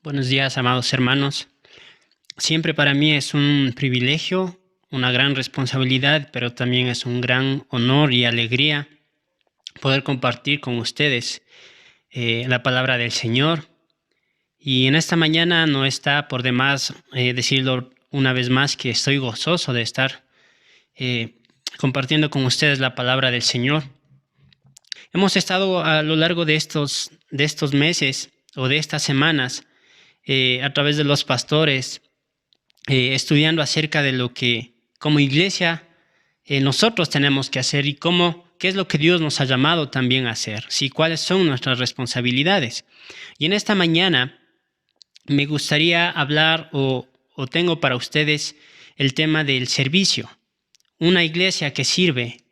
Buenos días, amados hermanos. Siempre para mí es un privilegio, una gran responsabilidad, pero también es un gran honor y alegría poder compartir con ustedes la palabra del Señor. Y en esta mañana no está por demás decirlo una vez más que estoy gozoso de estar compartiendo con ustedes la palabra del Señor. Hemos estado a lo largo de estos meses o de estas semanas a través de los pastores, estudiando acerca de lo que como iglesia nosotros tenemos que hacer y qué es lo que Dios nos ha llamado también a hacer, ¿sí? Cuáles son nuestras responsabilidades. Y en esta mañana me gustaría hablar o tengo para ustedes el tema del servicio. Una iglesia que sirve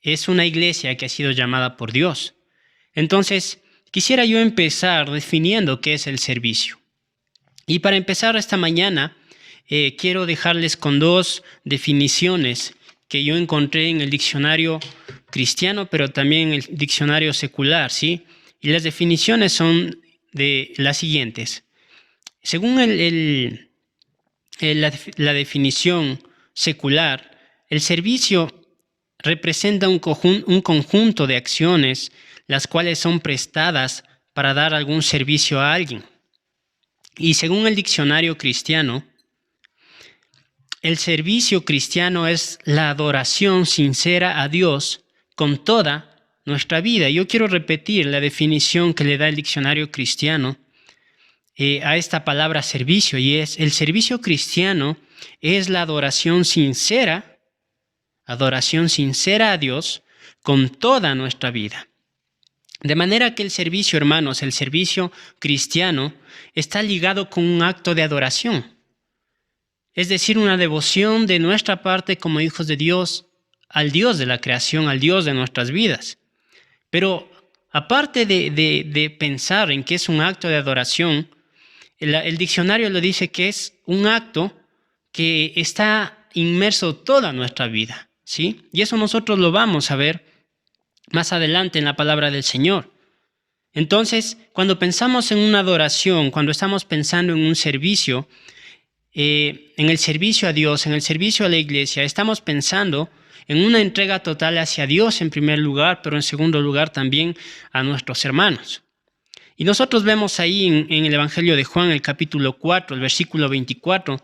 es una iglesia que ha sido llamada por Dios. Entonces, quisiera yo empezar definiendo qué es el servicio. Y para empezar esta mañana, quiero dejarles con dos definiciones que yo encontré en el diccionario cristiano, pero también en el diccionario secular, ¿sí? Y las definiciones son de las siguientes. Según la definición secular, el servicio representa un conjunto de acciones las cuales son prestadas para dar algún servicio a alguien. Y según el diccionario cristiano, el servicio cristiano es la adoración sincera a Dios con toda nuestra vida. Yo quiero repetir la definición que le da el diccionario cristiano a esta palabra servicio, y es: el servicio cristiano es la adoración sincera a Dios con toda nuestra vida. De manera que el servicio, hermanos, el servicio cristiano está ligado con un acto de adoración. Es decir, una devoción de nuestra parte como hijos de Dios al Dios de la creación, al Dios de nuestras vidas. Pero aparte de pensar en que es un acto de adoración, el diccionario lo dice que es un acto que está inmerso toda nuestra vida, ¿sí? Y eso nosotros lo vamos a ver más adelante en la palabra del Señor. Entonces, cuando pensamos en una adoración, cuando estamos pensando en un servicio, en el servicio a Dios, en el servicio a la iglesia, estamos pensando en una entrega total hacia Dios en primer lugar, pero en segundo lugar también a nuestros hermanos. Y nosotros vemos ahí en el Evangelio de Juan, el capítulo 4, el versículo 24,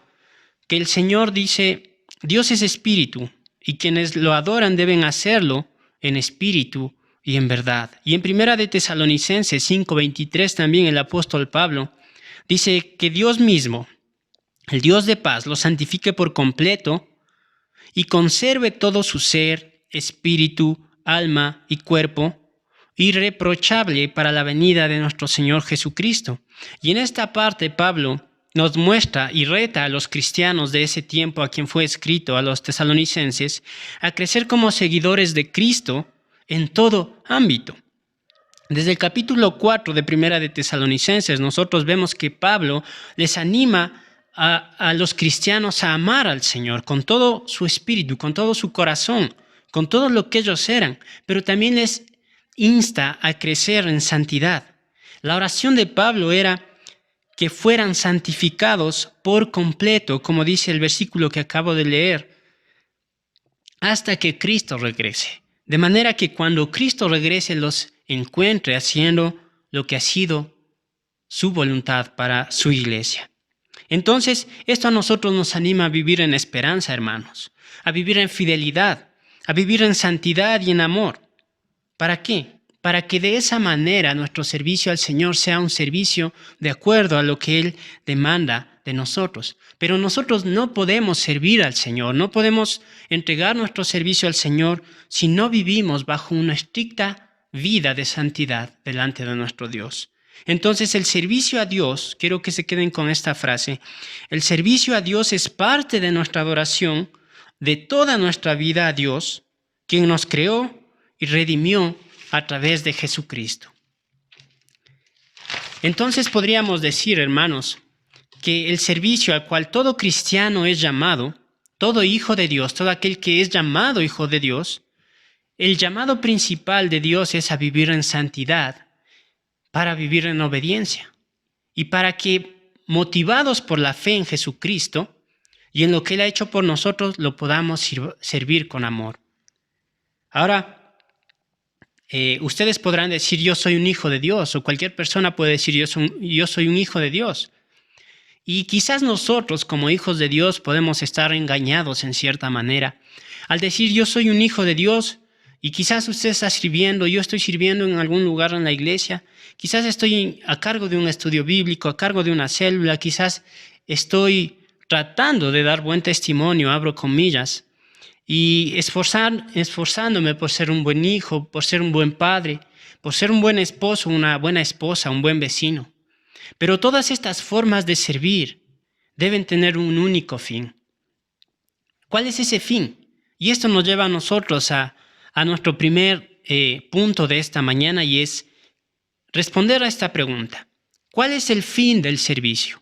que el Señor dice: Dios es espíritu, y quienes lo adoran deben hacerlo en espíritu y en verdad. Y en Primera de Tesalonicenses 5:23 también el apóstol Pablo dice que Dios mismo, el Dios de paz, lo santifique por completo y conserve todo su ser, espíritu, alma y cuerpo irreprochable para la venida de nuestro Señor Jesucristo. Y en esta parte Pablo nos muestra y reta a los cristianos de ese tiempo, a quien fue escrito, a los tesalonicenses, a crecer como seguidores de Cristo en todo ámbito. Desde el capítulo 4 de Primera de Tesalonicenses, nosotros vemos que Pablo les anima a los cristianos a amar al Señor con todo su espíritu, con todo su corazón, con todo lo que ellos eran, pero también les insta a crecer en santidad. La oración de Pablo era que fueran santificados por completo, como dice el versículo que acabo de leer, hasta que Cristo regrese. De manera que cuando Cristo regrese los encuentre haciendo lo que ha sido su voluntad para su iglesia. Entonces, esto a nosotros nos anima a vivir en esperanza, hermanos, a vivir en fidelidad, a vivir en santidad y en amor. ¿Para qué? Para que de esa manera nuestro servicio al Señor sea un servicio de acuerdo a lo que Él demanda de nosotros. Pero nosotros no podemos servir al Señor, no podemos entregar nuestro servicio al Señor si no vivimos bajo una estricta vida de santidad delante de nuestro Dios. Entonces, el servicio a Dios, quiero que se queden con esta frase, el servicio a Dios es parte de nuestra adoración, de toda nuestra vida a Dios, quien nos creó y redimió a través de Jesucristo. Entonces podríamos decir, hermanos, que el servicio al cual todo cristiano es llamado, todo hijo de Dios, todo aquel que es llamado hijo de Dios, el llamado principal de Dios es a vivir en santidad para vivir en obediencia. y para que, motivados por la fe en Jesucristo y en lo que Él ha hecho por nosotros, lo podamos servir con amor. Ahora, ustedes podrán decir, yo soy un hijo de Dios, o cualquier persona puede decir, yo soy un hijo de Dios. Y quizás nosotros, como hijos de Dios, podemos estar engañados en cierta manera. Al decir, yo soy un hijo de Dios, y quizás usted está sirviendo, yo estoy sirviendo en algún lugar en la iglesia, quizás estoy a cargo de un estudio bíblico, a cargo de una célula, quizás estoy tratando de dar buen testimonio, abro comillas, y esforzándome por ser un buen hijo, por ser un buen padre, por ser un buen esposo, una buena esposa, un buen vecino. Pero todas estas formas de servir deben tener un único fin. ¿Cuál es ese fin? Y esto nos lleva a nosotros a nuestro primer punto de esta mañana, y es responder a esta pregunta. ¿Cuál es el fin del servicio?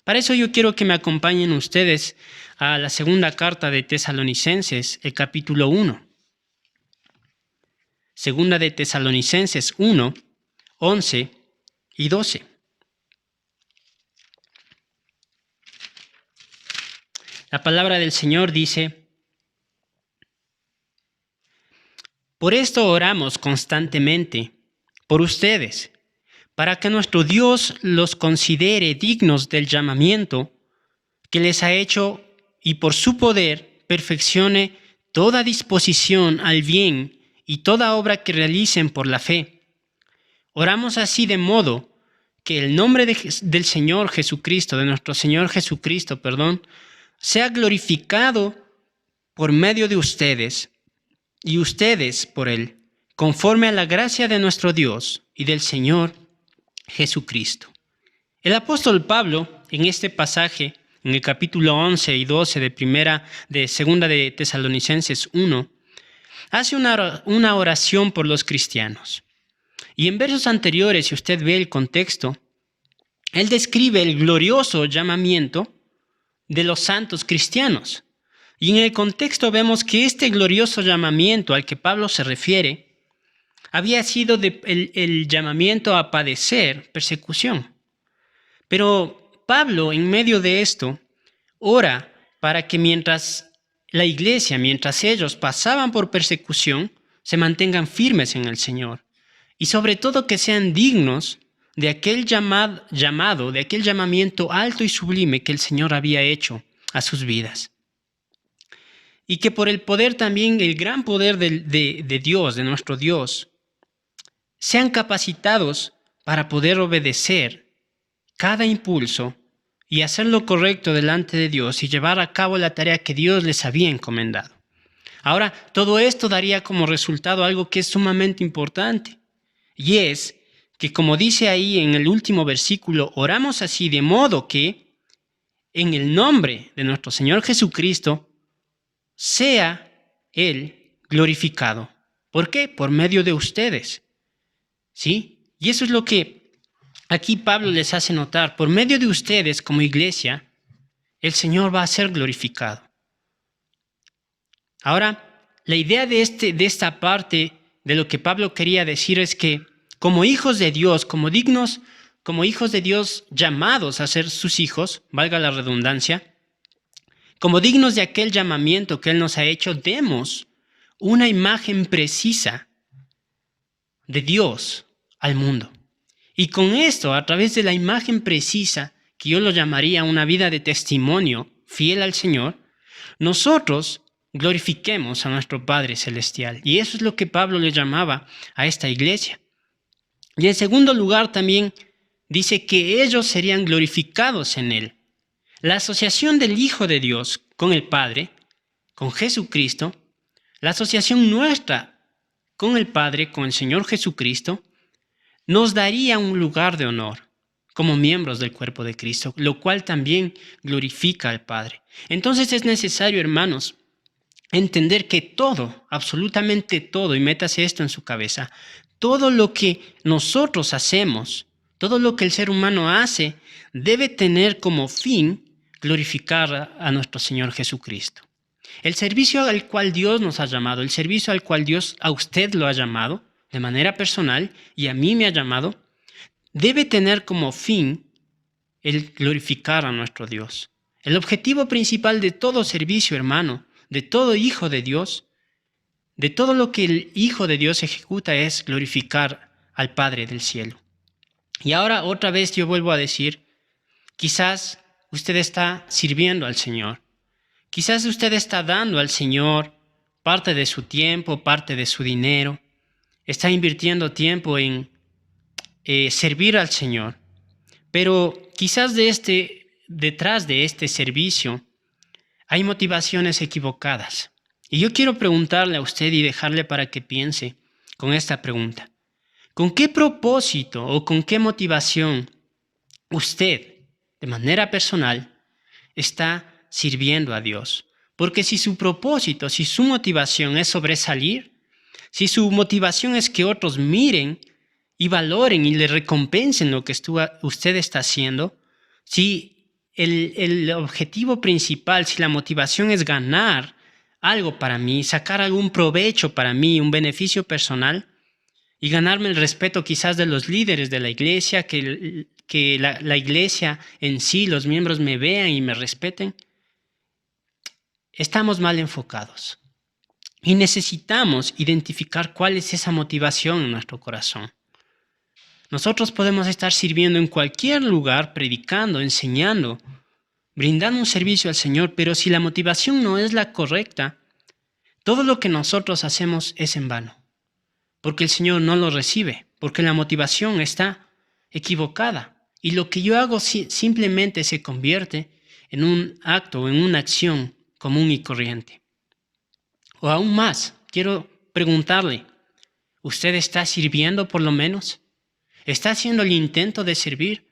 Para eso yo quiero que me acompañen ustedes a la segunda carta de Tesalonicenses, el capítulo 1. Segunda de Tesalonicenses 1, 11 y 12. La palabra del Señor dice: por esto oramos constantemente por ustedes, para que nuestro Dios los considere dignos del llamamiento que les ha hecho y por su poder perfeccione toda disposición al bien y toda obra que realicen por la fe. Oramos así de modo que el nombre del Señor Jesucristo, de nuestro Señor Jesucristo, sea glorificado por medio de ustedes y ustedes por Él, conforme a la gracia de nuestro Dios y del Señor Jesucristo. El apóstol Pablo, en este pasaje, en el capítulo 11 y 12 de segunda de Tesalonicenses 1, hace una oración por los cristianos. Y en versos anteriores, si usted ve el contexto, él describe el glorioso llamamiento de los santos cristianos. Y en el contexto vemos que este glorioso llamamiento al que Pablo se refiere había sido el llamamiento a padecer persecución. Pero Pablo, en medio de esto, ora para que mientras ellos pasaban por persecución, se mantengan firmes en el Señor. Y sobre todo que sean dignos de aquel de aquel llamamiento alto y sublime que el Señor había hecho a sus vidas. Y que por el poder también, el gran poder de Dios, de nuestro Dios, sean capacitados para poder obedecer cada impulso y hacer lo correcto delante de Dios y llevar a cabo la tarea que Dios les había encomendado. Ahora, todo esto daría como resultado algo que es sumamente importante, y es que, como dice ahí en el último versículo, oramos así de modo que en el nombre de nuestro Señor Jesucristo sea Él glorificado. ¿Por qué? Por medio de ustedes. ¿Sí? Y eso es lo que aquí Pablo les hace notar. Por medio de ustedes como iglesia, el Señor va a ser glorificado. Ahora, la idea de esta parte de lo que Pablo quería decir es que como hijos de Dios, como hijos de Dios llamados a ser sus hijos, valga la redundancia, como dignos de aquel llamamiento que Él nos ha hecho, demos una imagen precisa de Dios al mundo. Y con esto, a través de la imagen precisa, que yo lo llamaría una vida de testimonio fiel al Señor, nosotros glorifiquemos a nuestro Padre Celestial. Y eso es lo que Pablo le llamaba a esta iglesia. Y en segundo lugar también dice que ellos serían glorificados en Él. La asociación del Hijo de Dios con el Padre, con Jesucristo, la asociación nuestra con el Padre, con el Señor Jesucristo, nos daría un lugar de honor como miembros del cuerpo de Cristo, lo cual también glorifica al Padre. Entonces es necesario, hermanos, entender que todo, absolutamente todo, y métase esto en su cabeza, todo lo que nosotros hacemos, todo lo que el ser humano hace, debe tener como fin glorificar a nuestro Señor Jesucristo. El servicio al cual Dios nos ha llamado, el servicio al cual Dios a usted lo ha llamado de manera personal y a mí me ha llamado, debe tener como fin el glorificar a nuestro Dios. El objetivo principal de todo servicio, hermano, de todo hijo de Dios, de todo lo que el Hijo de Dios ejecuta es glorificar al Padre del cielo. Y ahora otra vez yo vuelvo a decir, quizás usted está sirviendo al Señor. Quizás usted está dando al Señor parte de su tiempo, parte de su dinero. Está invirtiendo tiempo en servir al Señor. Pero quizás detrás de este servicio hay motivaciones equivocadas. Y yo quiero preguntarle a usted y dejarle para que piense con esta pregunta. ¿Con qué propósito o con qué motivación usted, de manera personal, está sirviendo a Dios? Porque si su propósito, si su motivación es sobresalir, si su motivación es que otros miren y valoren y le recompensen lo que usted está haciendo, si el objetivo principal, si la motivación es ganar algo para mí, sacar algún provecho para mí, un beneficio personal, y ganarme el respeto quizás de los líderes de la iglesia, que la iglesia en sí, los miembros me vean y me respeten, estamos mal enfocados. Y necesitamos identificar cuál es esa motivación en nuestro corazón. Nosotros podemos estar sirviendo en cualquier lugar, predicando, enseñando, brindando un servicio al Señor, pero si la motivación no es la correcta, todo lo que nosotros hacemos es en vano, porque el Señor no lo recibe, porque la motivación está equivocada. Y lo que yo hago simplemente se convierte en un acto, en una acción común y corriente. O aún más, quiero preguntarle, ¿usted está sirviendo por lo menos? ¿Está haciendo el intento de servir?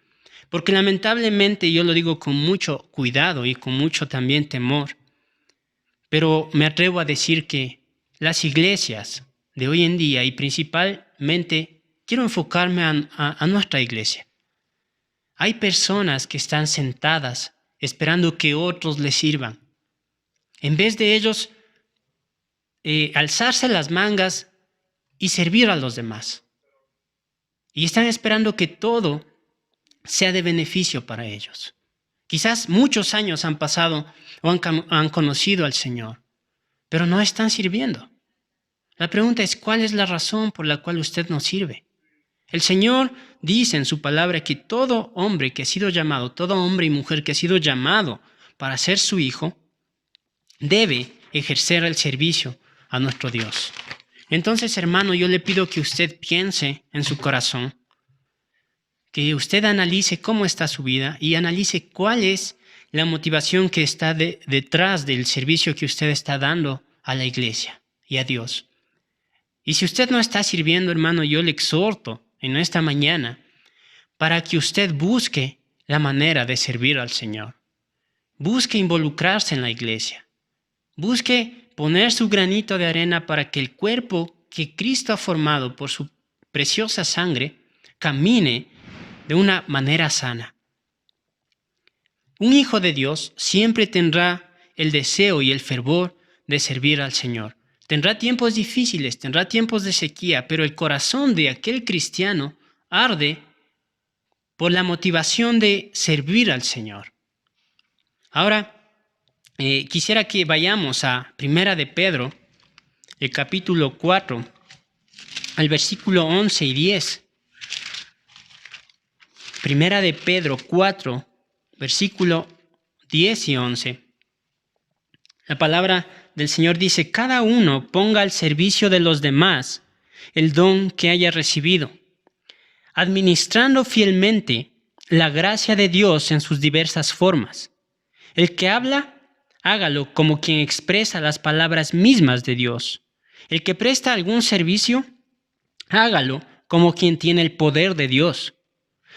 Porque lamentablemente yo lo digo con mucho cuidado y con mucho también temor, pero me atrevo a decir que las iglesias de hoy en día, y principalmente quiero enfocarme a nuestra iglesia, hay personas que están sentadas esperando que otros les sirvan. En vez de ellos alzarse las mangas y servir a los demás. Y están esperando que todo sea de beneficio para ellos. Quizás muchos años han pasado o han conocido al Señor, pero no están sirviendo. La pregunta es, ¿cuál es la razón por la cual usted no sirve? El Señor dice en su palabra que todo hombre que ha sido llamado, todo hombre y mujer que ha sido llamado para ser su hijo, debe ejercer el servicio a nuestro Dios. Entonces, hermano, yo le pido que usted piense en su corazón, que usted analice cómo está su vida y analice cuál es la motivación que está detrás del servicio que usted está dando a la iglesia y a Dios. Y si usted no está sirviendo, hermano, yo le exhorto en esta mañana para que usted busque la manera de servir al Señor. Busque involucrarse en la iglesia. Busque poner su granito de arena para que el cuerpo que Cristo ha formado por su preciosa sangre camine de una manera sana. Un hijo de Dios siempre tendrá el deseo y el fervor de servir al Señor. Tendrá tiempos difíciles, tendrá tiempos de sequía, pero el corazón de aquel cristiano arde por la motivación de servir al Señor. Ahora, quisiera que vayamos a 1 de Pedro, el capítulo 4, al versículo 11 y 10. 1 de Pedro 4, versículo 10 y 11. La palabra del Señor dice, cada uno ponga al servicio de los demás el don que haya recibido, administrando fielmente la gracia de Dios en sus diversas formas. El que habla, hágalo como quien expresa las palabras mismas de Dios. El que presta algún servicio, hágalo como quien tiene el poder de Dios.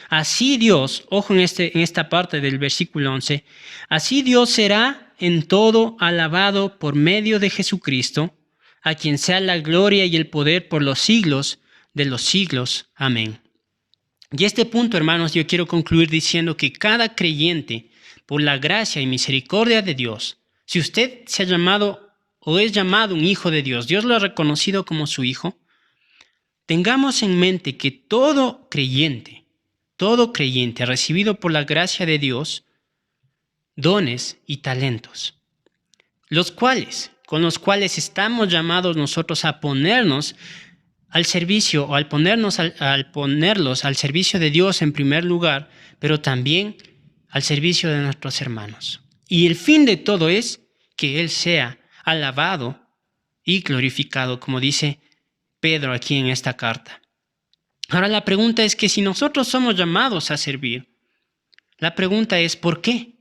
Así Dios, ojo en esta parte del versículo 11, así Dios será en todo alabado por medio de Jesucristo, a quien sea la gloria y el poder por los siglos de los siglos. Amén. Y este punto, hermanos, yo quiero concluir diciendo que cada creyente, por la gracia y misericordia de Dios, si usted se ha llamado o es llamado un hijo de Dios, Dios lo ha reconocido como su hijo, tengamos en mente que todo creyente todo creyente ha recibido por la gracia de Dios dones y talentos, con los cuales estamos llamados nosotros a ponernos al servicio o al ponerlos al servicio de Dios en primer lugar, pero también al servicio de nuestros hermanos. Y el fin de todo es que Él sea alabado y glorificado, como dice Pedro aquí en esta carta. Ahora la pregunta es que si nosotros somos llamados a servir, la pregunta es ¿por qué?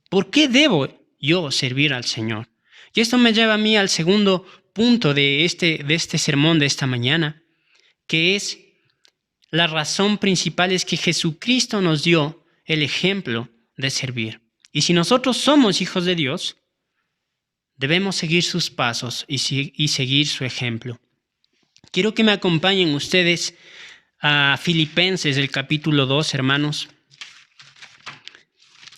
¿Por qué debo yo servir al Señor? Y esto me lleva a mí al segundo punto de este sermón de esta mañana, que es la razón principal es que Jesucristo nos dio el ejemplo de servir. Y si nosotros somos hijos de Dios, debemos seguir sus pasos y seguir su ejemplo. Quiero que me acompañen ustedes a Filipenses, el capítulo 2, hermanos.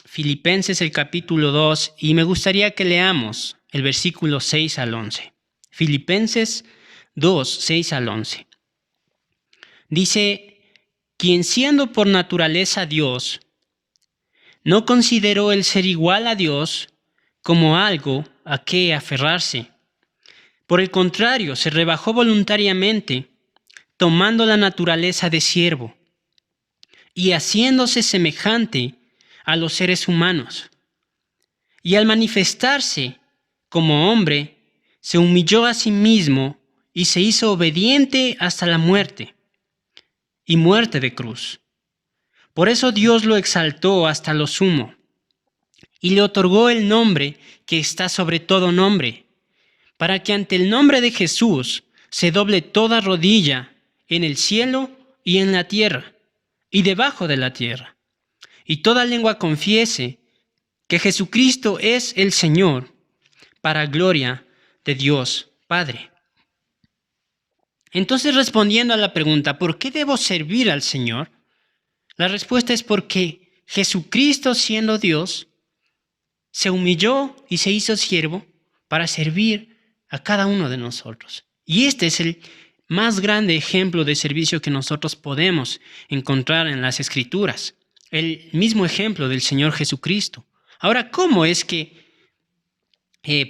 Filipenses, el capítulo 2, y me gustaría que leamos el versículo 6 al 11. Filipenses 2, 6 al 11. Dice, quien siendo por naturaleza Dios, no consideró el ser igual a Dios como algo a qué aferrarse. Por el contrario, se rebajó voluntariamente, tomando la naturaleza de siervo y haciéndose semejante a los seres humanos. Y al manifestarse como hombre, se humilló a sí mismo y se hizo obediente hasta la muerte, y muerte de cruz. Por eso Dios lo exaltó hasta lo sumo, y le otorgó el nombre que está sobre todo nombre, para que ante el nombre de Jesús se doble toda rodilla en el cielo y en la tierra, y debajo de la tierra, y toda lengua confiese que Jesucristo es el Señor, para gloria de Dios Padre. Entonces, respondiendo a la pregunta, ¿por qué debo servir al Señor? La respuesta es porque Jesucristo, siendo Dios, se humilló y se hizo siervo para servir a cada uno de nosotros. Y este es el más grande ejemplo de servicio que nosotros podemos encontrar en las Escrituras. El mismo ejemplo del Señor Jesucristo. Ahora, ¿cómo es que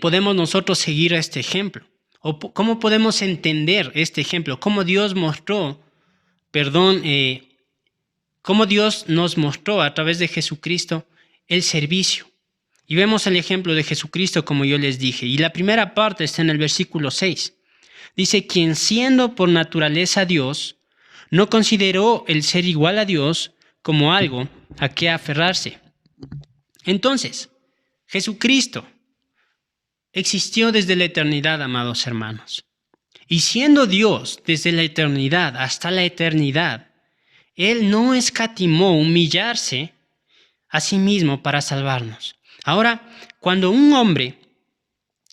podemos nosotros seguir a este ejemplo? ¿O cómo podemos entender este ejemplo? ¿Cómo Dios cómo Dios nos mostró a través de Jesucristo el servicio? Y vemos el ejemplo de Jesucristo, como yo les dije. Y la primera parte está en el versículo 6. Dice, quien siendo por naturaleza Dios, no consideró el ser igual a Dios como algo a qué aferrarse. Entonces, Jesucristo existió desde la eternidad, amados hermanos. Y siendo Dios desde la eternidad hasta la eternidad, Él no escatimó humillarse a sí mismo para salvarnos. Ahora, cuando un hombre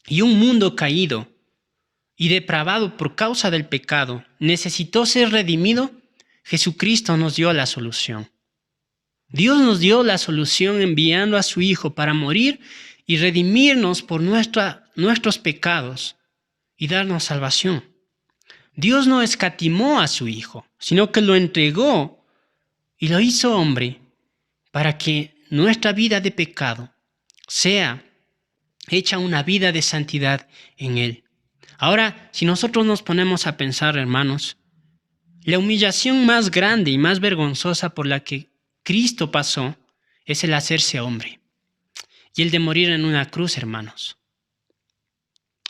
y un mundo caído y depravado por causa del pecado necesitó ser redimido, Jesucristo nos dio la solución. Dios nos dio la solución enviando a su Hijo para morir y redimirnos por nuestros pecados y darnos salvación. Dios no escatimó a su Hijo, sino que lo entregó y lo hizo hombre para que nuestra vida de pecado sea hecha una vida de santidad en Él. Ahora, si nosotros nos ponemos a pensar, hermanos, la humillación más grande y más vergonzosa por la que Cristo pasó es el hacerse hombre y el de morir en una cruz, hermanos.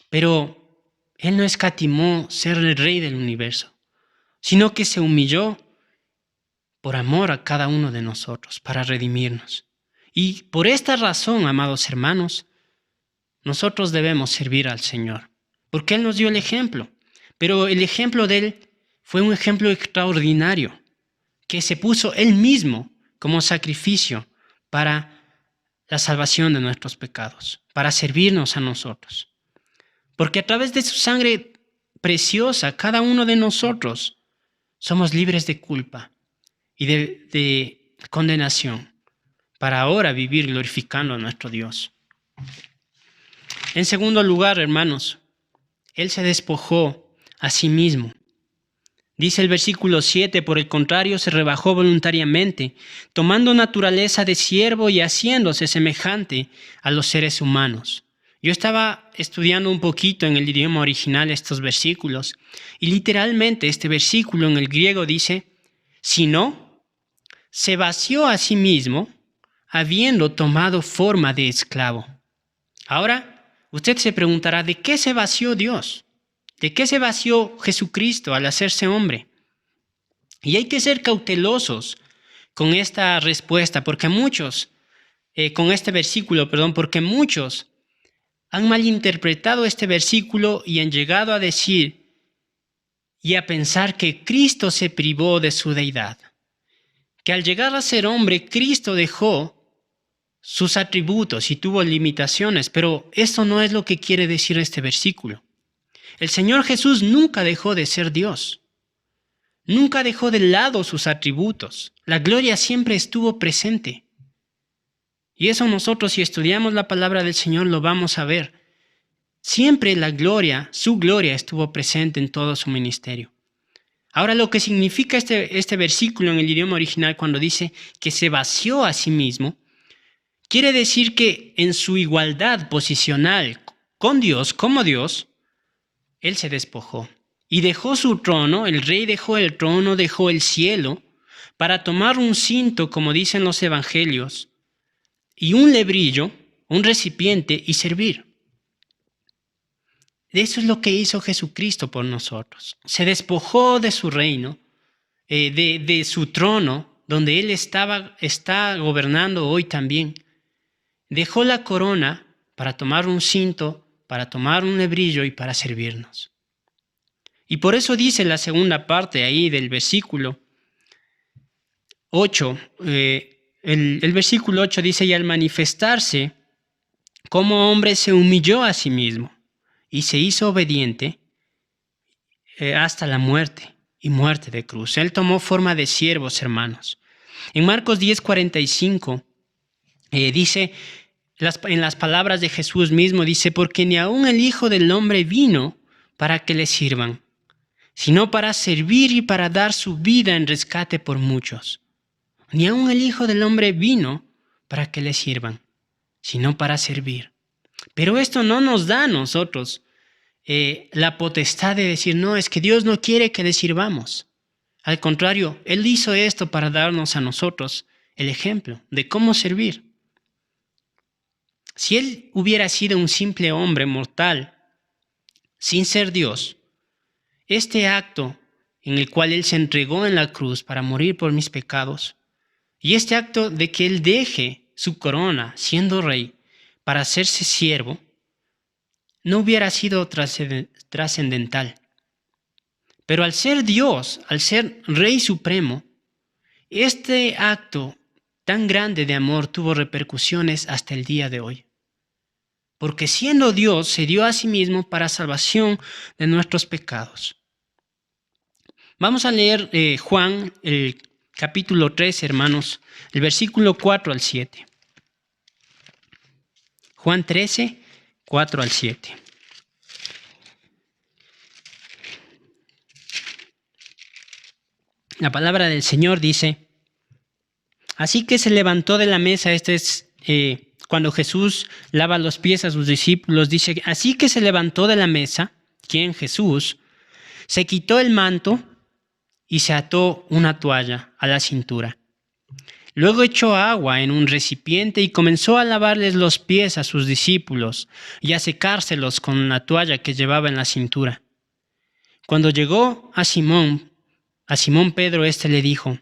Pero Él no escatimó ser el Rey del universo, sino que se humilló por amor a cada uno de nosotros, para redimirnos. Y por esta razón, amados hermanos, nosotros debemos servir al Señor, porque Él nos dio el ejemplo. Pero el ejemplo de Él fue un ejemplo extraordinario, que se puso Él mismo como sacrificio para la salvación de nuestros pecados, para servirnos a nosotros. Porque a través de su sangre preciosa, cada uno de nosotros somos libres de culpa y de condenación, para ahora vivir glorificando a nuestro Dios. En segundo lugar, hermanos, Él se despojó a sí mismo, Dice el versículo 7, por el contrario, se rebajó voluntariamente, tomando naturaleza de siervo y haciéndose semejante a los seres humanos. Yo estaba estudiando un poquito en el idioma original estos versículos, y literalmente este versículo en el griego dice, sino, se vació a sí mismo, habiendo tomado forma de esclavo. Ahora, usted se preguntará, ¿de qué se vació Dios? ¿De qué se vació Jesucristo al hacerse hombre? Y hay que ser cautelosos con esta respuesta, porque muchos, con este versículo, porque muchos han malinterpretado este versículo y han llegado a decir y a pensar que Cristo se privó de su deidad, que al llegar a ser hombre, Cristo dejó sus atributos y tuvo limitaciones, pero eso no es lo que quiere decir este versículo. El Señor Jesús nunca dejó de ser Dios. Nunca dejó de lado sus atributos. La gloria siempre estuvo presente. Y eso nosotros, si estudiamos la palabra del Señor, lo vamos a ver. Siempre la gloria, su gloria, estuvo presente en todo su ministerio. Ahora, lo que significa este versículo en el idioma original cuando dice que se vació a sí mismo, quiere decir que en su igualdad posicional con Dios, como Dios, Él se despojó y dejó su trono, el rey dejó el trono, dejó el cielo, para tomar un cinto, como dicen los evangelios, y un lebrillo, un recipiente, y servir. Eso es lo que hizo Jesucristo por nosotros. Se despojó de su reino, de su trono, donde Él está gobernando hoy también. Dejó la corona para tomar un cinto, para tomar un lebrillo y para servirnos. Y por eso dice la segunda parte ahí del versículo 8, el versículo 8 dice, y al manifestarse como hombre se humilló a sí mismo y se hizo obediente hasta la muerte y muerte de cruz. Él tomó forma de siervos, hermanos. En Marcos 10:45 dice, en las palabras de Jesús mismo, dice, porque ni aun el Hijo del Hombre vino para que le sirvan, sino para servir y para dar su vida en rescate por muchos. Ni aun el Hijo del Hombre vino para que le sirvan, sino para servir. Pero esto no nos da a nosotros la potestad de decir, no, es que Dios no quiere que le sirvamos. Al contrario, Él hizo esto para darnos a nosotros el ejemplo de cómo servir. Si Él hubiera sido un simple hombre mortal, sin ser Dios, este acto en el cual Él se entregó en la cruz para morir por mis pecados, y este acto de que Él deje su corona siendo rey para hacerse siervo, no hubiera sido trascendental. Pero al ser Dios, al ser Rey Supremo, este acto tan grande de amor tuvo repercusiones hasta el día de hoy. Porque siendo Dios, se dio a sí mismo para salvación de nuestros pecados. Vamos a leer Juan, el capítulo 3, hermanos, el versículo 4 al 7. Juan 13, 4 al 7. La palabra del Señor dice, así que se levantó de la mesa, este es cuando Jesús lava los pies a sus discípulos, dice, así que se levantó de la mesa, ¿quién? Jesús, se quitó el manto y se ató una toalla a la cintura. Luego echó agua en un recipiente y comenzó a lavarles los pies a sus discípulos y a secárselos con la toalla que llevaba en la cintura. Cuando llegó a Simón Pedro, éste le dijo,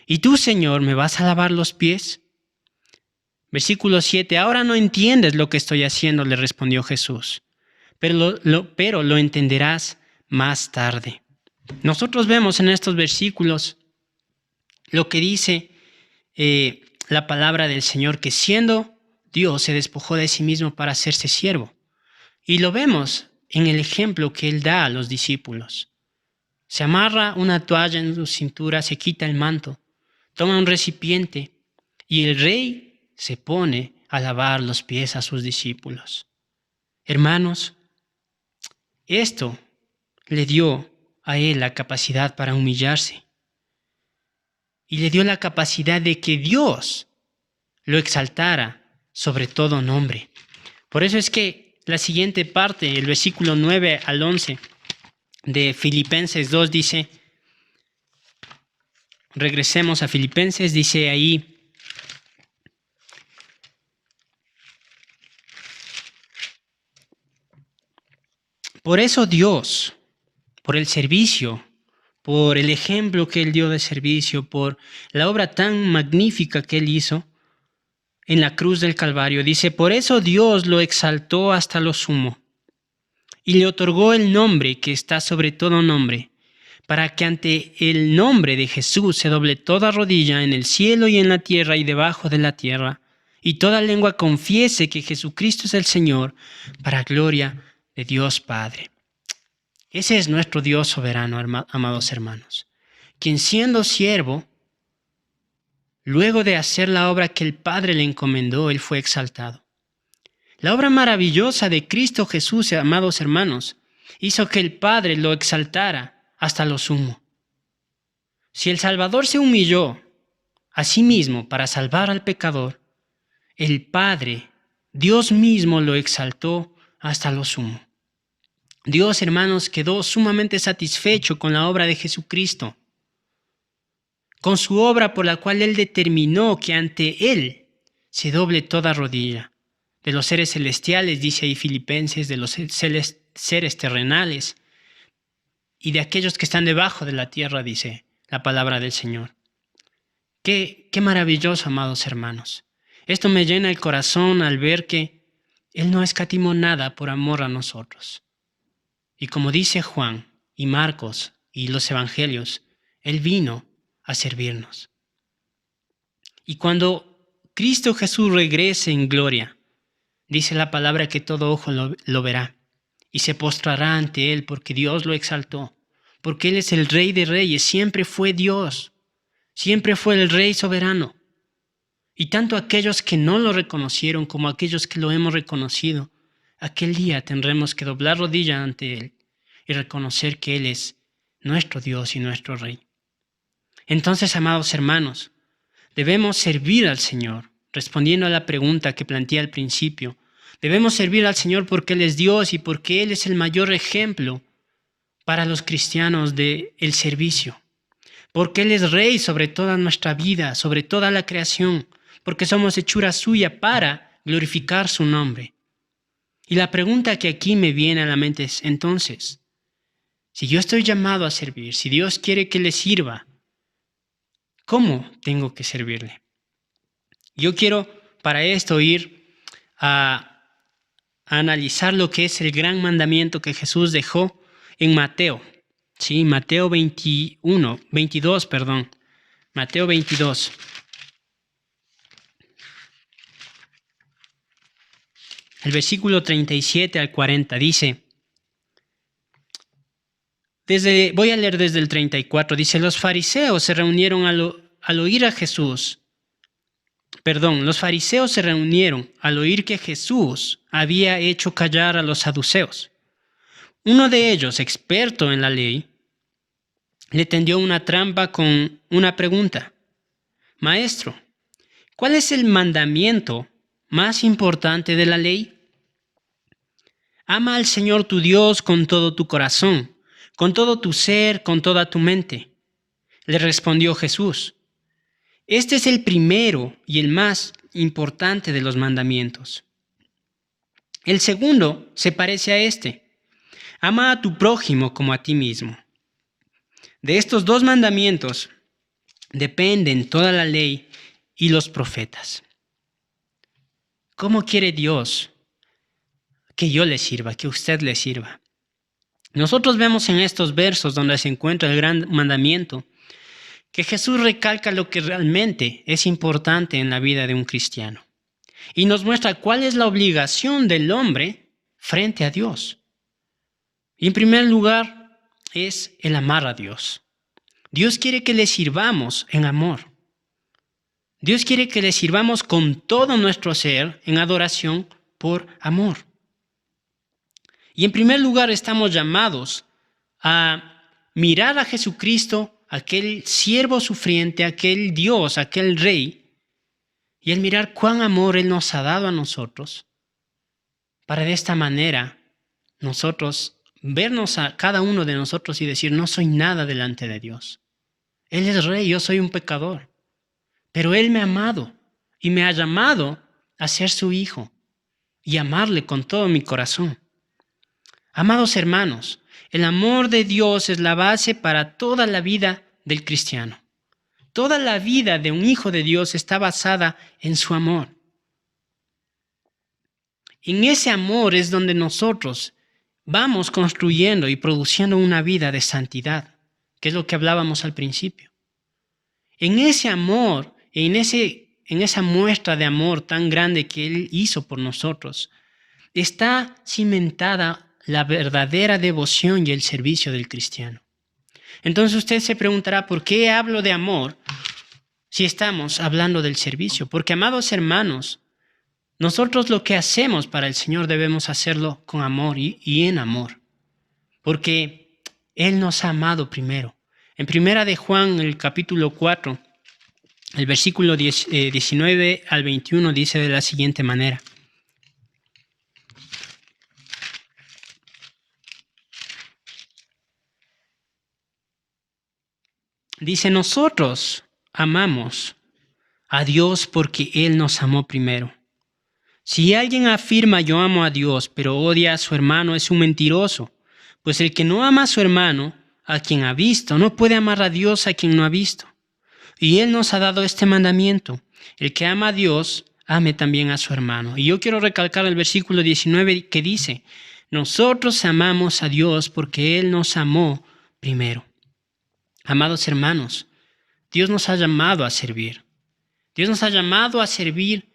¿y tú, Señor, me vas a lavar los pies? Versículo 7, ahora no entiendes lo que estoy haciendo, le respondió Jesús, pero lo entenderás más tarde. Nosotros vemos en estos versículos lo que dice la palabra del Señor, que siendo Dios se despojó de sí mismo para hacerse siervo. Y lo vemos en el ejemplo que Él da a los discípulos. Se amarra una toalla en su cintura, se quita el manto, toma un recipiente y el rey se pone a lavar los pies a sus discípulos. Hermanos, esto le dio a él la capacidad para humillarse. Y le dio la capacidad de que Dios lo exaltara sobre todo nombre. Por eso es que la siguiente parte, el versículo 9 al 11 de Filipenses 2 dice, regresemos a Filipenses, dice ahí, por eso Dios, por el servicio, por el ejemplo que Él dio de servicio, por la obra tan magnífica que Él hizo en la cruz del Calvario, dice, por eso Dios lo exaltó hasta lo sumo y le otorgó el nombre que está sobre todo nombre, para que ante el nombre de Jesús se doble toda rodilla en el cielo y en la tierra y debajo de la tierra, y toda lengua confiese que Jesucristo es el Señor, para gloria de Dios Padre. Ese es nuestro Dios soberano, amados hermanos, quien siendo siervo, luego de hacer la obra que el Padre le encomendó, Él fue exaltado. La obra maravillosa de Cristo Jesús, amados hermanos, hizo que el Padre lo exaltara hasta lo sumo. Si el Salvador se humilló a sí mismo para salvar al pecador, el Padre, Dios mismo, lo exaltó hasta lo sumo. Dios, hermanos, quedó sumamente satisfecho con la obra de Jesucristo, con su obra por la cual Él determinó que ante Él se doble toda rodilla, de los seres celestiales, dice ahí Filipenses, de los seres terrenales y de aquellos que están debajo de la tierra, dice la palabra del Señor. Qué maravilloso, amados hermanos. Esto me llena el corazón al ver que Él no escatimó nada por amor a nosotros. Y como dice Juan y Marcos y los evangelios, Él vino a servirnos. Y cuando Cristo Jesús regrese en gloria, dice la palabra que todo ojo lo verá y se postrará ante Él porque Dios lo exaltó, porque Él es el Rey de Reyes, siempre fue Dios, siempre fue el Rey soberano. Y tanto aquellos que no lo reconocieron como aquellos que lo hemos reconocido, aquel día tendremos que doblar rodilla ante Él y reconocer que Él es nuestro Dios y nuestro Rey. Entonces, amados hermanos, debemos servir al Señor, respondiendo a la pregunta que planteé al principio. Debemos servir al Señor porque Él es Dios y porque Él es el mayor ejemplo para los cristianos del servicio. Porque Él es Rey sobre toda nuestra vida, sobre toda la creación, porque somos hechura suya para glorificar su nombre. Y la pregunta que aquí me viene a la mente es, entonces, si yo estoy llamado a servir, si Dios quiere que le sirva, ¿cómo tengo que servirle? Yo quiero para esto ir a analizar lo que es el gran mandamiento que Jesús dejó en Mateo. Sí, Mateo 22. Mateo 22. El versículo 37 al 40 dice, voy a leer desde el 34, dice, los fariseos se reunieron al oír que Jesús había hecho callar a los saduceos. Uno de ellos, experto en la ley, le tendió una trampa con una pregunta. Maestro, ¿cuál es el mandamiento más importante de la ley? Ama al Señor tu Dios con todo tu corazón, con todo tu ser, con toda tu mente. Le respondió Jesús. Este es el primero y el más importante de los mandamientos. El segundo se parece a este. Ama a tu prójimo como a ti mismo. De estos dos mandamientos dependen toda la ley y los profetas. ¿Cómo quiere Dios que yo le sirva, que usted le sirva? Nosotros vemos en estos versos donde se encuentra el gran mandamiento que Jesús recalca lo que realmente es importante en la vida de un cristiano y nos muestra cuál es la obligación del hombre frente a Dios. Y en primer lugar es el amar a Dios. Dios quiere que le sirvamos en amor. Dios quiere que le sirvamos con todo nuestro ser en adoración por amor. Y en primer lugar estamos llamados a mirar a Jesucristo, aquel siervo sufriente, aquel Dios, aquel Rey, y el mirar cuán amor Él nos ha dado a nosotros, para de esta manera nosotros vernos a cada uno de nosotros y decir, no soy nada delante de Dios. Él es Rey, yo soy un pecador, pero Él me ha amado y me ha llamado a ser su hijo y amarle con todo mi corazón. Amados hermanos, el amor de Dios es la base para toda la vida del cristiano. Toda la vida de un hijo de Dios está basada en su amor. En ese amor es donde nosotros vamos construyendo y produciendo una vida de santidad, que es lo que hablábamos al principio. En ese amor, en esa muestra de amor tan grande que Él hizo por nosotros, está cimentada la verdadera devoción y el servicio del cristiano. Entonces usted se preguntará, ¿por qué hablo de amor si estamos hablando del servicio? Porque, amados hermanos, nosotros lo que hacemos para el Señor debemos hacerlo con amor y en amor, porque Él nos ha amado primero. En Primera de Juan, el capítulo 4, el versículo 19 al 21 dice de la siguiente manera. Dice, nosotros amamos a Dios porque Él nos amó primero. Si alguien afirma yo amo a Dios, pero odia a su hermano, es un mentiroso. Pues el que no ama a su hermano, a quien ha visto, no puede amar a Dios a quien no ha visto. Y Él nos ha dado este mandamiento: el que ama a Dios, ame también a su hermano. Y yo quiero recalcar el versículo 19 que dice, nosotros amamos a Dios porque Él nos amó primero. Amados hermanos, Dios nos ha llamado a servir. Dios nos ha llamado a servir.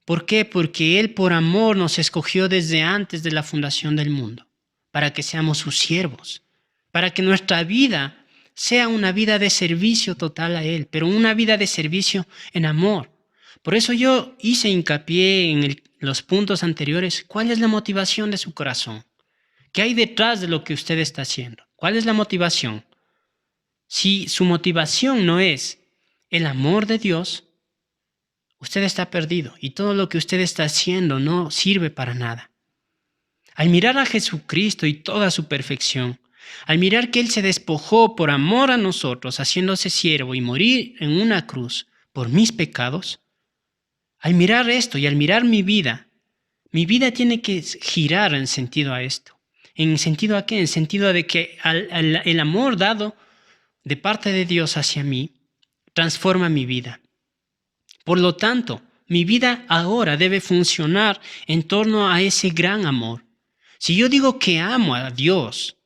¿Por qué? Porque Él por amor nos escogió desde antes de la fundación del mundo, para que seamos sus siervos, para que nuestra vida sea una vida de servicio total a Él, pero una vida de servicio en amor. Por eso yo hice hincapié en los puntos anteriores. ¿Cuál es la motivación de su corazón? ¿Qué hay detrás de lo que usted está haciendo? ¿Cuál es la motivación? Si su motivación no es el amor de Dios, usted está perdido y todo lo que usted está haciendo no sirve para nada. Al mirar a Jesucristo y toda su perfección, al mirar que Él se despojó por amor a nosotros, haciéndose siervo y morir en una cruz por mis pecados, al mirar esto y al mirar mi vida tiene que girar en sentido a esto. ¿En sentido a qué? En sentido de que el amor dado de parte de Dios hacia mí transforma mi vida. Por lo tanto, mi vida ahora debe funcionar en torno a ese gran amor. Si yo digo que amo a Dios,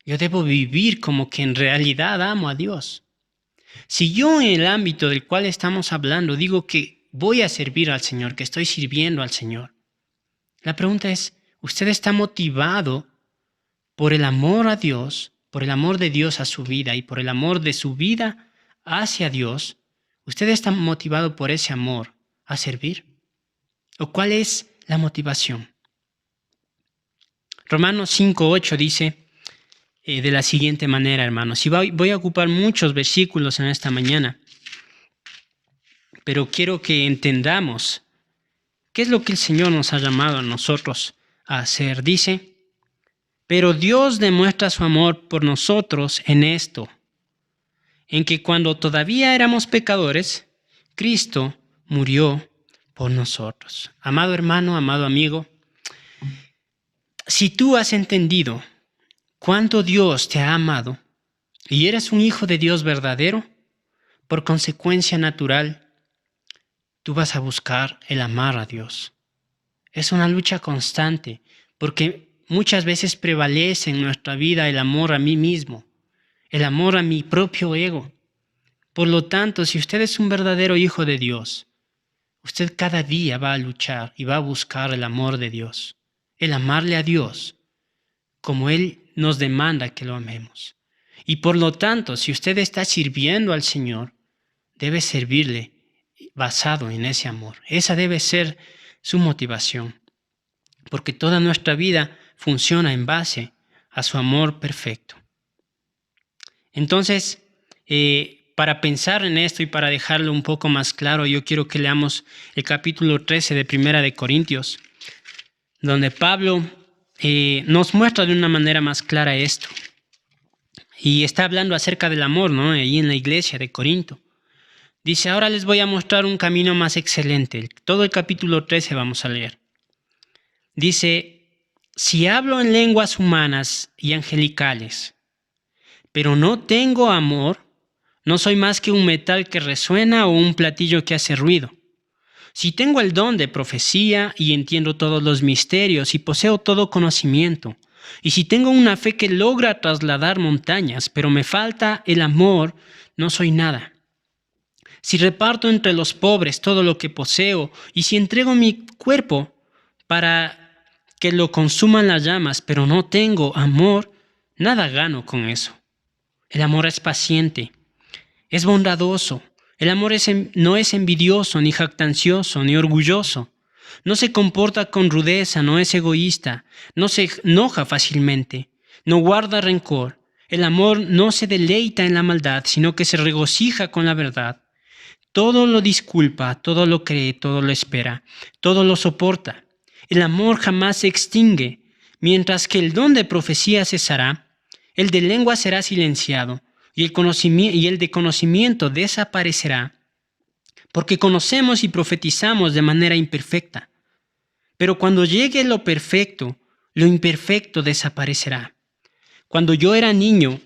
yo debo vivir como que en realidad amo a Dios. Si yo en el ámbito del cual estamos hablando digo que voy a servir al Señor, que estoy sirviendo al Señor, la pregunta es, ¿usted está motivado por el amor a Dios, por el amor de Dios a su vida y por el amor de su vida hacia Dios? ¿Usted está motivado por ese amor a servir? ¿O cuál es la motivación? Romanos 5:8 dice de la siguiente manera, hermanos. Y voy a ocupar muchos versículos en esta mañana, pero quiero que entendamos qué es lo que el Señor nos ha llamado a nosotros a hacer. Dice, pero Dios demuestra su amor por nosotros en esto, en que cuando todavía éramos pecadores, Cristo murió por nosotros. Amado hermano, amado amigo, si tú has entendido cuánto Dios te ha amado y eres un hijo de Dios verdadero, por consecuencia natural, tú vas a buscar el amar a Dios. Es una lucha constante, porque muchas veces prevalece en nuestra vida el amor a mí mismo, el amor a mi propio ego. Por lo tanto, si usted es un verdadero hijo de Dios, usted cada día va a luchar y va a buscar el amor de Dios, el amarle a Dios como Él nos demanda que lo amemos. Y por lo tanto, si usted está sirviendo al Señor, debe servirle basado en ese amor. Esa debe ser su motivación, porque toda nuestra vida funciona en base a su amor perfecto. Entonces, para pensar en esto y para dejarlo un poco más claro, yo quiero que leamos el capítulo 13 de Primera de Corintios, donde Pablo nos muestra de una manera más clara esto. Y está hablando acerca del amor, ¿no? Ahí en la iglesia de Corinto. Dice, ahora les voy a mostrar un camino más excelente. Todo el capítulo 13 vamos a leer. Dice, si hablo en lenguas humanas y angelicales, pero no tengo amor, no soy más que un metal que resuena o un platillo que hace ruido. Si tengo el don de profecía y entiendo todos los misterios y poseo todo conocimiento, y si tengo una fe que logra trasladar montañas, pero me falta el amor, no soy nada. Si reparto entre los pobres todo lo que poseo, y si entrego mi cuerpo para que lo consuman las llamas, pero no tengo amor, nada gano con eso. El amor es paciente, es bondadoso. El amor no es envidioso, ni jactancioso, ni orgulloso. No se comporta con rudeza, no es egoísta, no se enoja fácilmente, no guarda rencor. El amor no se deleita en la maldad, sino que se regocija con la verdad. Todo lo disculpa, todo lo cree, todo lo espera, todo lo soporta. El amor jamás se extingue. Mientras que el don de profecía cesará, el de lengua será silenciado y el de conocimiento desaparecerá, porque conocemos y profetizamos de manera imperfecta. Pero cuando llegue lo perfecto, lo imperfecto desaparecerá. Cuando yo era niño,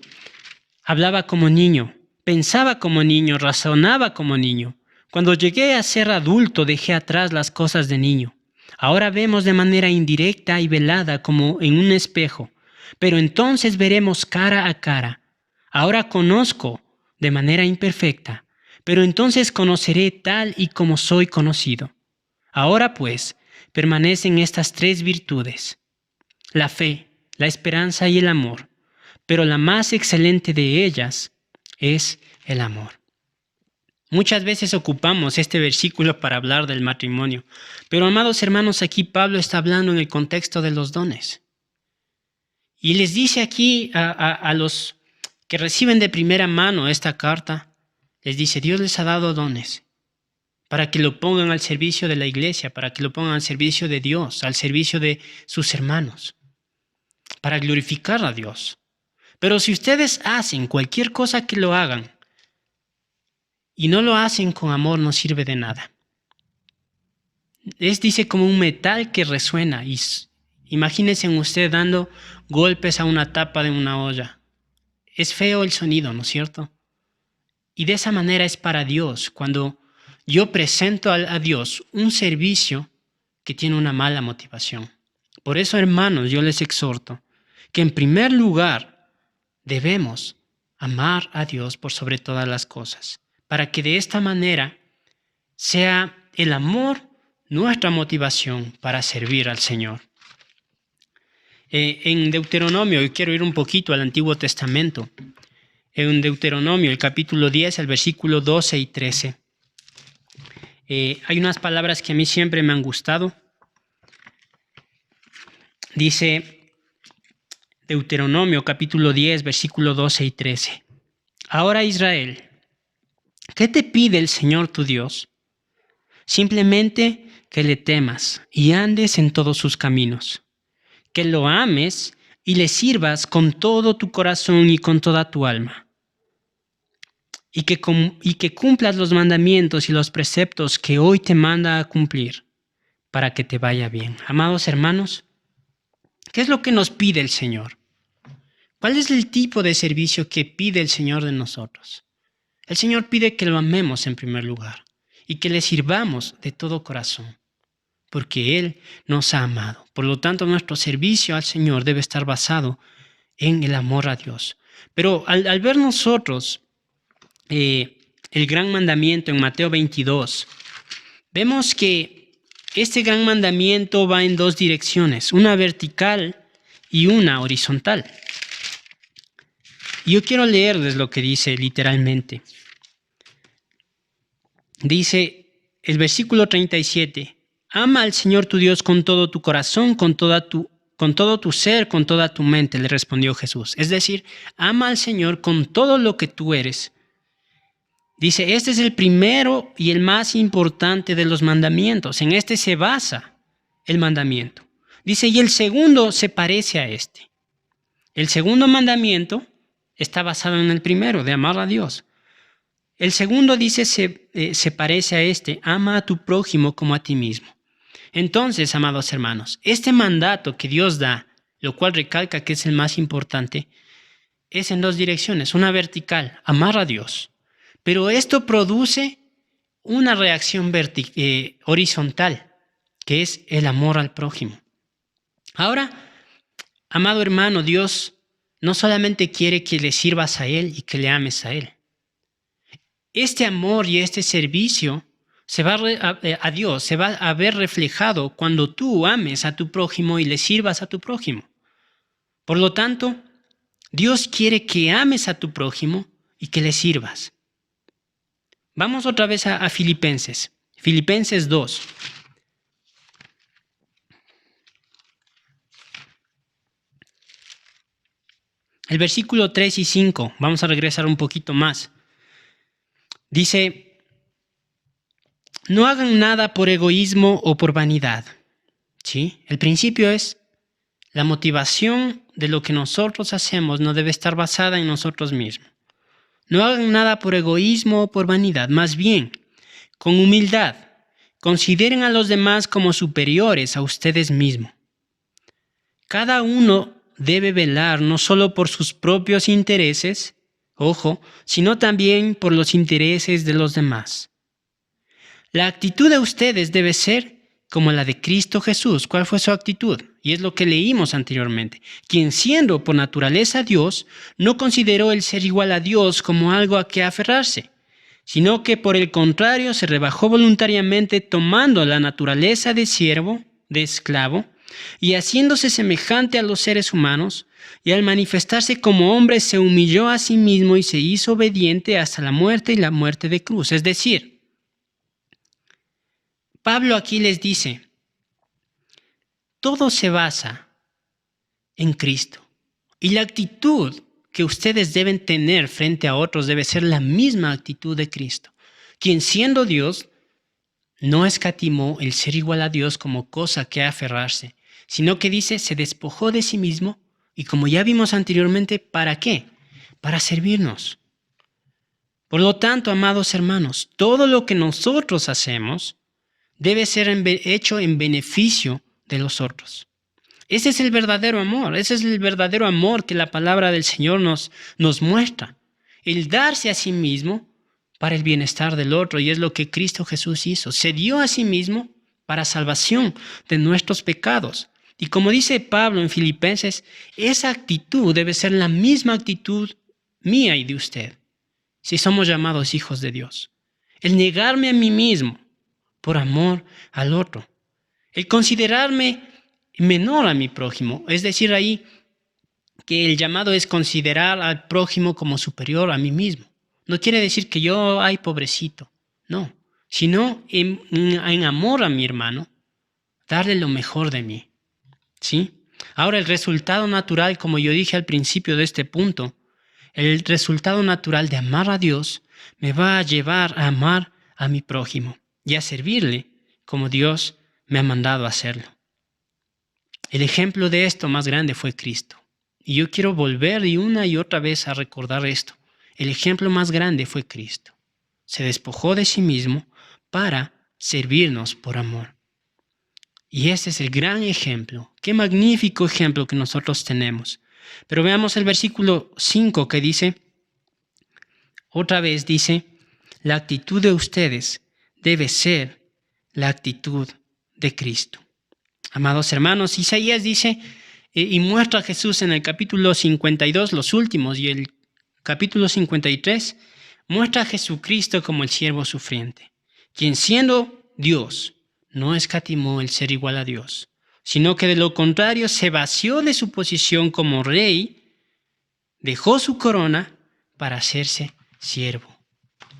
hablaba como niño, pensaba como niño, razonaba como niño. Cuando llegué a ser adulto, dejé atrás las cosas de niño. Ahora vemos de manera indirecta y velada como en un espejo, pero entonces veremos cara a cara. Ahora conozco de manera imperfecta, pero entonces conoceré tal y como soy conocido. Ahora pues, permanecen estas tres virtudes: la fe, la esperanza y el amor, pero la más excelente de ellas es el amor. Muchas veces ocupamos este versículo para hablar del matrimonio, pero amados hermanos, aquí Pablo está hablando en el contexto de los dones. Y les dice aquí a los que reciben de primera mano esta carta, les dice, Dios les ha dado dones para que lo pongan al servicio de la iglesia, para que lo pongan al servicio de Dios, al servicio de sus hermanos, para glorificar a Dios. Pero si ustedes hacen cualquier cosa que lo hagan y no lo hacen con amor, no sirve de nada. Dice, como un metal que resuena. Y imagínense usted dando golpes a una tapa de una olla. Es feo el sonido, ¿no es cierto? Y de esa manera es para Dios, cuando yo presento a Dios un servicio que tiene una mala motivación. Por eso, hermanos, yo les exhorto que en primer lugar debemos amar a Dios por sobre todas las cosas, para que de esta manera sea el amor nuestra motivación para servir al Señor. En Deuteronomio, y quiero ir un poquito al Antiguo Testamento, en Deuteronomio, el capítulo 10, el versículo 12 y 13, hay unas palabras que a mí siempre me han gustado. Dice Deuteronomio, capítulo 10, versículo 12 y 13. Ahora, Israel, ¿qué te pide el Señor tu Dios? Simplemente que le temas y andes en todos sus caminos, que lo ames y le sirvas con todo tu corazón y con toda tu alma, y que cumplas los mandamientos y los preceptos que hoy te manda a cumplir, para que te vaya bien. Amados hermanos, ¿qué es lo que nos pide el Señor? ¿Cuál es el tipo de servicio que pide el Señor de nosotros? El Señor pide que lo amemos en primer lugar y que le sirvamos de todo corazón, porque Él nos ha amado. Por lo tanto, nuestro servicio al Señor debe estar basado en el amor a Dios. Pero al ver nosotros el gran mandamiento en Mateo 22, vemos que este gran mandamiento va en dos direcciones, una vertical y una horizontal. Yo quiero leerles lo que dice literalmente. Dice el versículo 37, ama al Señor tu Dios con todo tu corazón, con toda tu con todo tu ser, con toda tu mente, le respondió Jesús. Es decir, ama al Señor con todo lo que tú eres. Dice, este es el primero y el más importante de los mandamientos. En este se basa el mandamiento. Dice, y el segundo se parece a este. El segundo mandamiento está basado en el primero, de amar a Dios. El segundo dice, se parece a este, ama a tu prójimo como a ti mismo. Entonces, amados hermanos, este mandato que Dios da, lo cual recalca que es el más importante, es en dos direcciones. Una vertical, amar a Dios. Pero esto produce una reacción horizontal, que es el amor al prójimo. Ahora, amado hermano, Dios no solamente quiere que le sirvas a Él y que le ames a Él. Este amor y este servicio a Dios se va a ver reflejado cuando tú ames a tu prójimo y le sirvas a tu prójimo. Por lo tanto, Dios quiere que ames a tu prójimo y que le sirvas. Vamos otra vez a Filipenses. Filipenses 2. El versículo 3 y 5. Vamos a regresar un poquito más. Dice, no hagan nada por egoísmo o por vanidad. ¿Sí? El principio es, la motivación de lo que nosotros hacemos no debe estar basada en nosotros mismos. No hagan nada por egoísmo o por vanidad, más bien, con humildad, consideren a los demás como superiores a ustedes mismos. Cada uno debe velar no solo por sus propios intereses, ojo, sino también por los intereses de los demás. La actitud de ustedes debe ser como la de Cristo Jesús. ¿Cuál fue su actitud? Y es lo que leímos anteriormente. Quien siendo por naturaleza Dios, no consideró el ser igual a Dios como algo a que aferrarse, sino que por el contrario se rebajó voluntariamente tomando la naturaleza de siervo, de esclavo, y haciéndose semejante a los seres humanos, y al manifestarse como hombre se humilló a sí mismo y se hizo obediente hasta la muerte y la muerte de cruz. Es decir, Pablo aquí les dice, todo se basa en Cristo. Y la actitud que ustedes deben tener frente a otros debe ser la misma actitud de Cristo, quien siendo Dios no escatimó el ser igual a Dios como cosa que aferrarse, sino que dice, se despojó de sí mismo y como ya vimos anteriormente, ¿para qué? Para servirnos. Por lo tanto, amados hermanos, todo lo que nosotros hacemos debe ser hecho en beneficio de los otros. Ese es el verdadero amor, ese es el verdadero amor que la palabra del Señor nos muestra. El darse a sí mismo para el bienestar del otro, y es lo que Cristo Jesús hizo. Se dio a sí mismo para salvación de nuestros pecados. Y como dice Pablo en Filipenses, esa actitud debe ser la misma actitud mía y de usted, si somos llamados hijos de Dios. El negarme a mí mismo por amor al otro. El considerarme menor a mi prójimo, es decir, ahí que el llamado es considerar al prójimo como superior a mí mismo. No quiere decir que yo, ay, pobrecito, no, sino en amor a mi hermano, darle lo mejor de mí, ¿sí? Ahora, el resultado natural, como yo dije al principio de este punto, el resultado natural de amar a Dios me va a llevar a amar a mi prójimo y a servirle como Dios me ha mandado a hacerlo. El ejemplo de esto más grande fue Cristo. Y yo quiero volver una y otra vez a recordar esto. El ejemplo más grande fue Cristo. Se despojó de sí mismo para servirnos por amor. Y este es el gran ejemplo. Qué magnífico ejemplo que nosotros tenemos. Pero veamos el versículo 5 que dice, otra vez dice, la actitud de ustedes debe ser la actitud de Cristo. Amados hermanos, Isaías dice y muestra a Jesús en el capítulo 52, los últimos, y el capítulo 53, muestra a Jesucristo como el siervo sufriente, quien siendo Dios, no escatimó el ser igual a Dios, sino que de lo contrario se vació de su posición como rey, dejó su corona para hacerse siervo.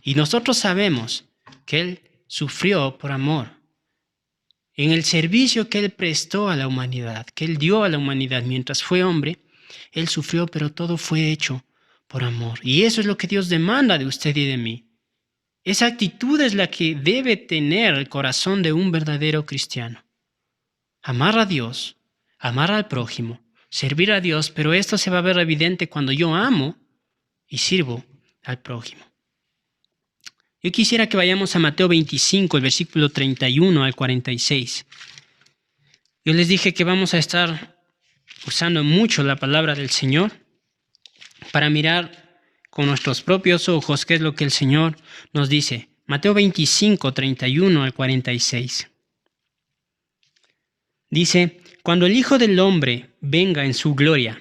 Y nosotros sabemos que Él sufrió por amor. En el servicio que Él prestó a la humanidad, que Él dio a la humanidad mientras fue hombre, Él sufrió, pero todo fue hecho por amor. Y eso es lo que Dios demanda de usted y de mí. Esa actitud es la que debe tener el corazón de un verdadero cristiano. Amar a Dios, amar al prójimo, servir a Dios, pero esto se va a ver evidente cuando yo amo y sirvo al prójimo. Yo quisiera que vayamos a Mateo 25, el versículo 31 al 46. Yo les dije que vamos a estar usando mucho la palabra del Señor para mirar con nuestros propios ojos qué es lo que el Señor nos dice. Mateo 25, 31 al 46. Dice, cuando el Hijo del Hombre venga en su gloria,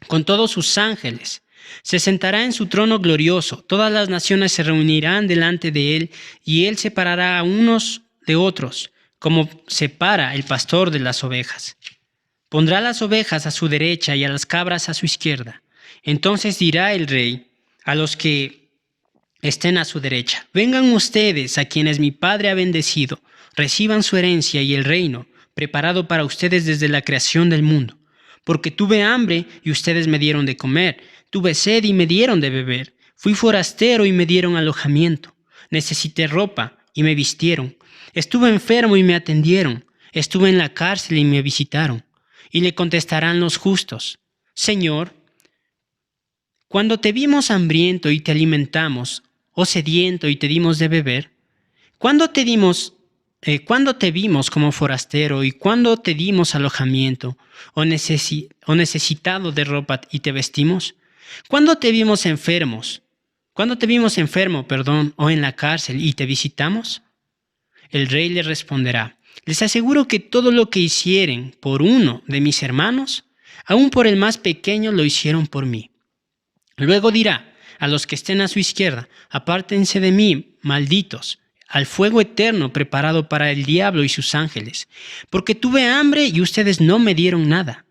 con todos sus ángeles, se sentará en su trono glorioso, todas las naciones se reunirán delante de él, y él separará a unos de otros, como separa el pastor de las ovejas. Pondrá las ovejas a su derecha y a las cabras a su izquierda. Entonces dirá el rey a los que estén a su derecha, vengan ustedes a quienes mi Padre ha bendecido, reciban su herencia y el reino, preparado para ustedes desde la creación del mundo. Porque tuve hambre y ustedes me dieron de comer, tuve sed y me dieron de beber, fui forastero y me dieron alojamiento, necesité ropa y me vistieron, estuve enfermo y me atendieron, estuve en la cárcel y me visitaron. Y le contestarán los justos, Señor, cuando te vimos hambriento y te alimentamos, o sediento y te dimos de beber, ¿cuándo te vimos como forastero y cuándo te dimos alojamiento o necesitado de ropa y te vestimos? ¿Cuándo te vimos enfermo, o en la cárcel y te visitamos? El rey le responderá, les aseguro que todo lo que hicieren por uno de mis hermanos, aun por el más pequeño lo hicieron por mí. Luego dirá a los que estén a su izquierda, apártense de mí, malditos, al fuego eterno preparado para el diablo y sus ángeles, porque tuve hambre y ustedes no me dieron nada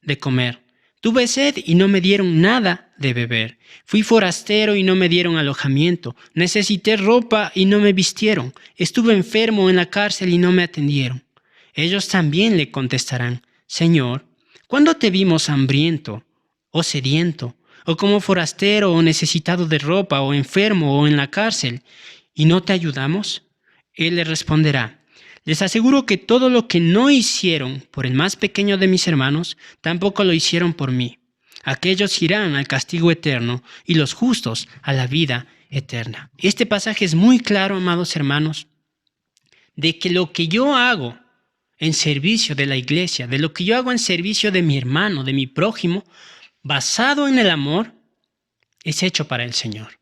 de comer. Tuve sed y no me dieron nada de beber. Fui forastero y no me dieron alojamiento. Necesité ropa y no me vistieron. Estuve enfermo en la cárcel y no me atendieron. Ellos también le contestarán, Señor, ¿cuándo te vimos hambriento o sediento, o como forastero o necesitado de ropa, o enfermo o en la cárcel, y no te ayudamos? Él le responderá, les aseguro que todo lo que no hicieron por el más pequeño de mis hermanos, tampoco lo hicieron por mí. Aquellos irán al castigo eterno y los justos a la vida eterna. Este pasaje es muy claro, amados hermanos, de que lo que yo hago en servicio de la iglesia, de lo que yo hago en servicio de mi hermano, de mi prójimo, basado en el amor, es hecho para el Señor.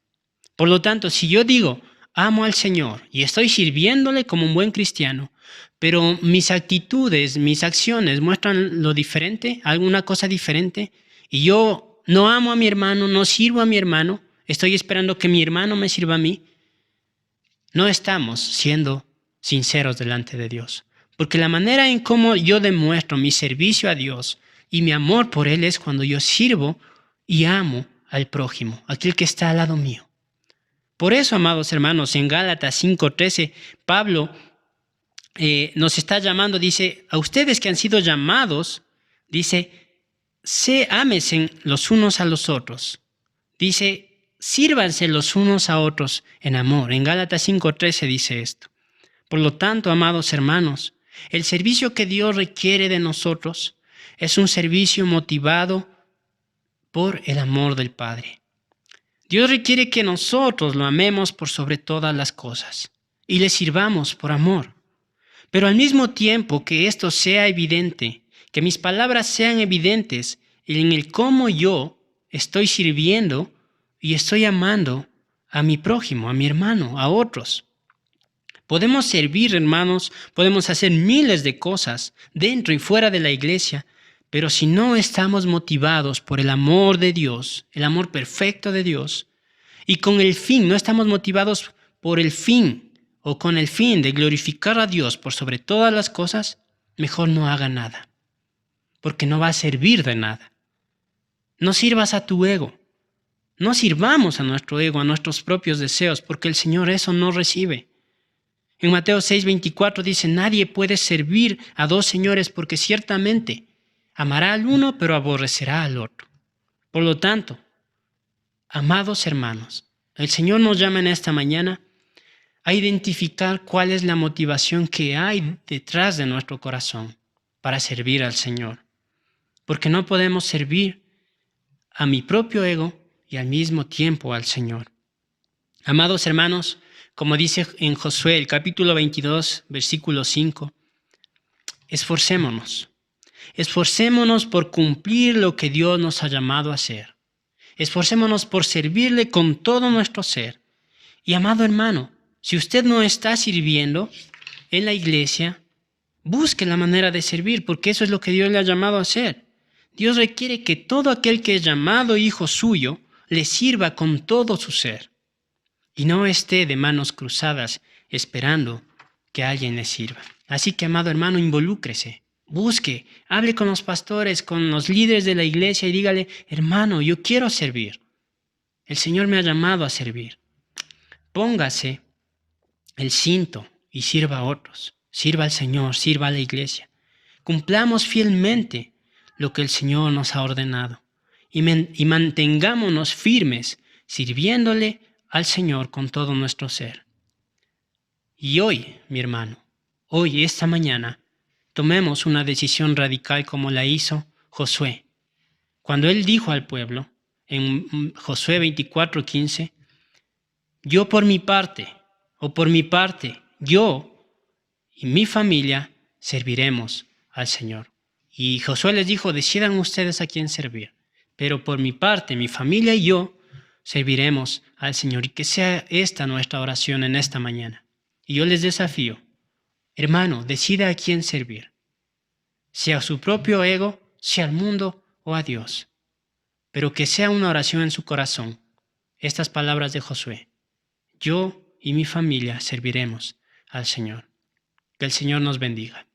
Por lo tanto, si yo digo, amo al Señor y estoy sirviéndole como un buen cristiano, pero mis actitudes, mis acciones muestran lo diferente, alguna cosa diferente, y yo no amo a mi hermano, no sirvo a mi hermano, estoy esperando que mi hermano me sirva a mí, no estamos siendo sinceros delante de Dios. Porque la manera en cómo yo demuestro mi servicio a Dios y mi amor por Él es cuando yo sirvo y amo al prójimo, aquel que está al lado mío. Por eso, amados hermanos, en Gálatas 5:13, Pablo nos está llamando, dice, a ustedes que han sido llamados, dice, ámense los unos a los otros. Dice, sírvanse los unos a otros en amor. En Gálatas 5:13 dice esto. Por lo tanto, amados hermanos, el servicio que Dios requiere de nosotros es un servicio motivado por el amor del Padre. Dios requiere que nosotros lo amemos por sobre todas las cosas y le sirvamos por amor. Pero al mismo tiempo que esto sea evidente, que mis palabras sean evidentes en el cómo yo estoy sirviendo y estoy amando a mi prójimo, a mi hermano, a otros. Podemos servir, hermanos, podemos hacer miles de cosas dentro y fuera de la iglesia, pero si no estamos motivados por el amor de Dios, el amor perfecto de Dios, y con el fin, no estamos motivados por el fin o con el fin de glorificar a Dios por sobre todas las cosas, mejor no haga nada, porque no va a servir de nada. No sirvas a tu ego, no sirvamos a nuestro ego, a nuestros propios deseos, porque el Señor eso no recibe. En Mateo 6:24 dice, nadie puede servir a dos señores porque ciertamente amará al uno pero aborrecerá al otro. Por lo tanto, amados hermanos, el Señor nos llama en esta mañana a identificar cuál es la motivación que hay detrás de nuestro corazón para servir al Señor. Porque no podemos servir a mi propio ego y al mismo tiempo al Señor. Amados hermanos, como dice en Josué, el capítulo 22, versículo 5, esforcémonos. Esforcémonos por cumplir lo que Dios nos ha llamado a hacer. Esforcémonos por servirle con todo nuestro ser. Y amado hermano, si usted no está sirviendo en la iglesia, busque la manera de servir, porque eso es lo que Dios le ha llamado a hacer. Dios requiere que todo aquel que es llamado hijo suyo le sirva con todo su ser y no esté de manos cruzadas esperando que alguien le sirva. Así que, amado hermano, involúcrese, busque, hable con los pastores, con los líderes de la iglesia y dígale, hermano, yo quiero servir. El Señor me ha llamado a servir. Póngase el cinto y sirva a otros. Sirva al Señor, sirva a la iglesia. Cumplamos fielmente lo que el Señor nos ha ordenado y mantengámonos firmes sirviéndole al Señor con todo nuestro ser. Y hoy, mi hermano, hoy, esta mañana, tomemos una decisión radical como la hizo Josué. Cuando él dijo al pueblo, en Josué 24:15, yo por mi parte, yo y mi familia serviremos al Señor. Y Josué les dijo, decidan ustedes a quién servir, pero por mi parte, mi familia y yo serviremos al Señor. Y que sea esta nuestra oración en esta mañana. Y yo les desafío, hermano, decida a quién servir, sea a su propio ego, sea al mundo o a Dios, pero que sea una oración en su corazón. Estas palabras de Josué, yo y mi familia serviremos al Señor. Que el Señor nos bendiga.